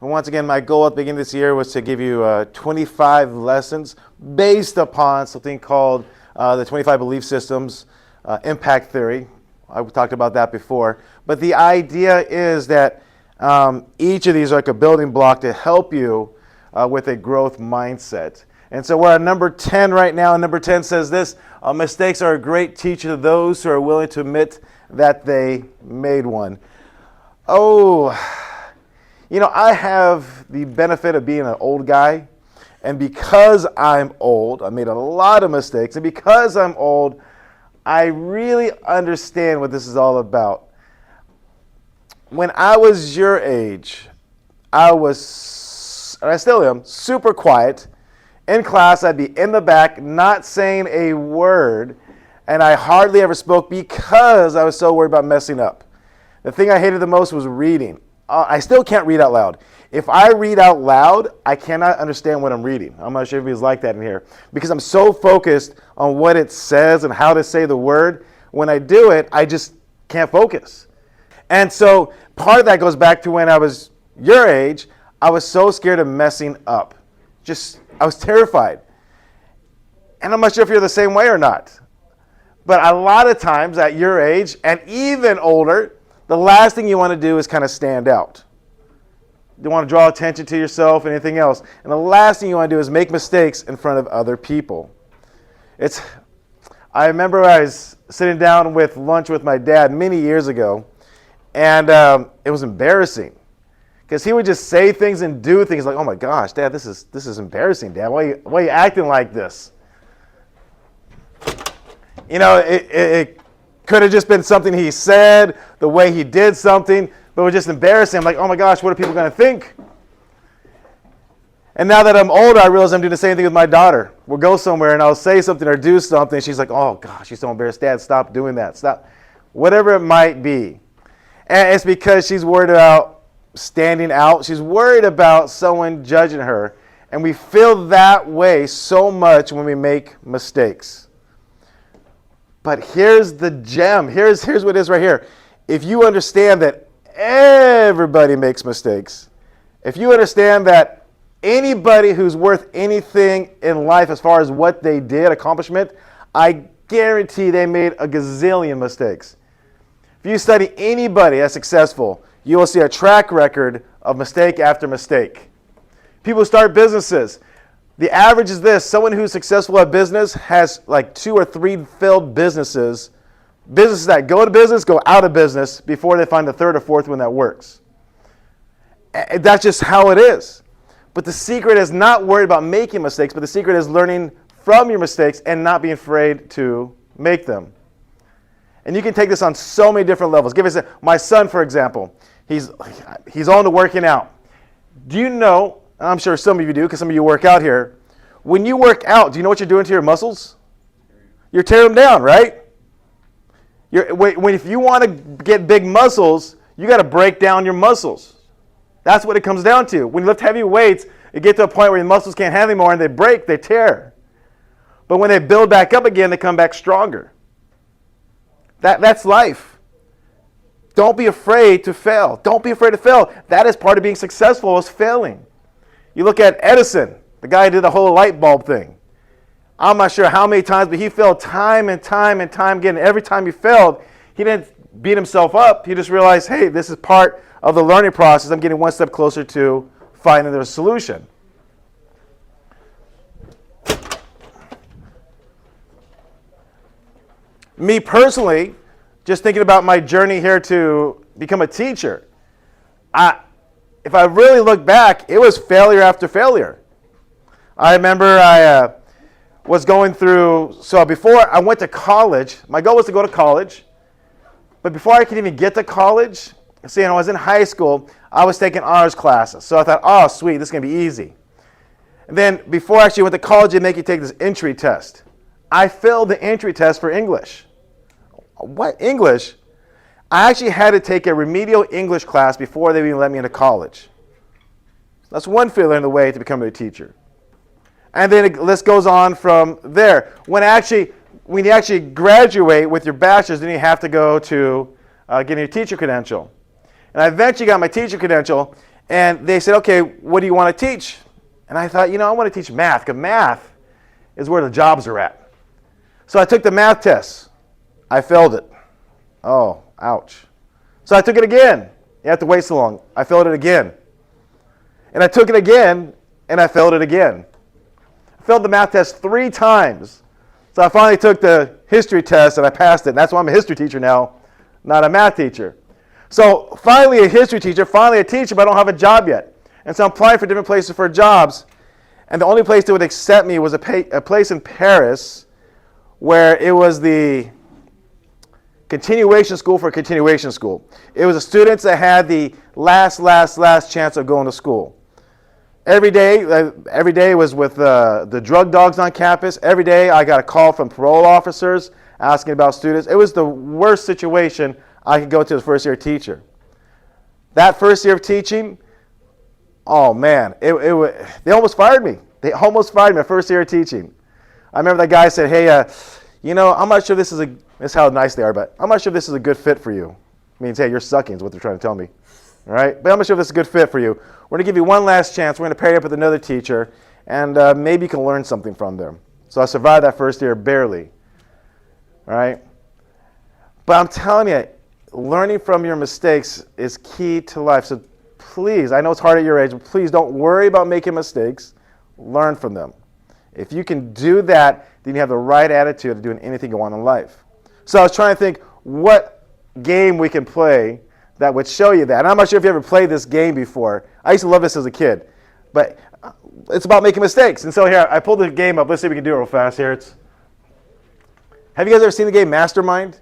And once again, my goal at the beginning of this year was to give you 25 lessons based upon something called the 25 belief systems, impact theory. I talked about that before. But the idea is that each of these are like a building block to help you with a growth mindset. And so we're at number 10 right now, and number 10 says this: mistakes are a great teacher to those who are willing to admit that they made one. Oh, you know, I have the benefit of being an old guy, and because I'm old, I made a lot of mistakes, and because I'm old, I really understand what this is all about. When I was your age, I was, and I still am, super quiet. In class, I'd be in the back, not saying a word, and I hardly ever spoke because I was so worried about messing up. The thing I hated the most was reading. I still can't read out loud. If I read out loud, I cannot understand what I'm reading. I'm not sure if it's like that in here, because I'm so focused on what it says and how to say the word. When I do it, I just can't focus. And so part of that goes back to when I was your age. I was so scared of messing up. I was terrified. And I'm not sure if you're the same way or not. But a lot of times at your age, and even older, the last thing you want to do is kind of stand out. You want to draw attention to yourself and anything else. And the last thing you want to do is make mistakes in front of other people. I remember I was sitting down with lunch with my dad many years ago, and it was embarrassing. Because he would just say things and do things like, "Oh my gosh, Dad, this is embarrassing, Dad. Why are you acting like this?" You know, it could have just been something he said, the way he did something, but it was just embarrassing. I'm like, "Oh my gosh, what are people going to think?" And now that I'm older, I realize I'm doing the same thing with my daughter. We'll go somewhere and I'll say something or do something, and she's like, "Oh gosh, you're so embarrassed. Dad, stop doing that. Stop." Whatever it might be. And it's because she's worried about standing out. She's worried about someone judging her. And we feel that way so much when we make mistakes. But here's the gem. Here's what it is right here. If you understand that everybody makes mistakes, if you understand that anybody who's worth anything in life as far as what they did, accomplishment, I guarantee they made a gazillion mistakes. If you study anybody that's successful, you will see a track record of mistake after mistake. People who start businesses, the average is this: someone who's successful at business has like 2 or 3 failed businesses. Businesses that go to business, go out of business before they find the 3rd or 4th one that works. That's just how it is. But the secret is not worried about making mistakes, but the secret is learning from your mistakes and not being afraid to make them. And you can take this on so many different levels. My son, for example, he's on to working out. Do you know, and I'm sure some of you do because some of you work out here, when you work out, do you know what you're doing to your muscles? You're tearing them down, right? If you want to get big muscles, you got to break down your muscles. That's what it comes down to. When you lift heavy weights, you get to a point where your muscles can't handle anymore and they break, they tear. But when they build back up again, they come back stronger. That's life. Don't be afraid to fail. Don't be afraid to fail. That is part of being successful, is failing. You look at Edison, the guy who did the whole light bulb thing. I'm not sure how many times, but he failed time and time and time again. Every time he failed, he didn't beat himself up. He just realized, hey, this is part of the learning process. I'm getting one step closer to finding the solution. Me personally, just thinking about my journey here to become a teacher, if I really look back, it was failure after failure. I remember I was going through, so before I went to college, my goal was to go to college, but before I could even get to college, see, when I was in high school, I was taking honors classes. So I thought, oh, sweet, this is going to be easy. And then before I actually went to college, they make you take this entry test. I failed the entry test for English. What, English? I actually had to take a remedial English class before they even let me into college. That's one failure in the way to becoming a teacher. And then the list goes on from there. When you actually graduate with your bachelor's, then you have to go to getting your teacher credential. And I eventually got my teacher credential, And they said, okay, what do you want to teach? And I thought, I want to teach math, because math is where the jobs are at. So I took the math test. I failed it. Oh, ouch. So I took it again. You have to wait so long. I failed it again. And I took it again, and I failed it again. I failed the math test 3 times. So I finally took the history test, and I passed it. And that's why I'm a history teacher now, not a math teacher. So finally a history teacher, finally a teacher, but I don't have a job yet. And so I'm applying for different places for jobs. And the only place that would accept me was a place in Paris where it was the continuation school for a continuation school. It was the students that had the last chance of going to school. Every day was with the drug dogs on campus. Every day I got a call from parole officers asking about students. It was the worst situation I could go to as a first-year teacher. That first year of teaching, oh man, they almost fired me. They almost fired me my first year of teaching. I remember that guy said, hey, I'm not sure this is how nice they are, but I'm not sure if this is a good fit for you. It means, hey, you're sucking is what they're trying to tell me. All right? But I'm not sure if this is a good fit for you. We're going to give you one last chance. We're going to pair you up with another teacher, and maybe you can learn something from them. So I survived that first year barely. All right? But I'm telling you, learning from your mistakes is key to life. So please, I know it's hard at your age, but please don't worry about making mistakes. Learn from them. If you can do that, then you have the right attitude of doing anything you want in life. So I was trying to think what game we can play that would show you that. And I'm not sure if you ever played this game before. I used to love this as a kid. But it's about making mistakes. And so here, I pulled the game up. Let's see if we can do it real fast here. Have you guys ever seen the game Mastermind?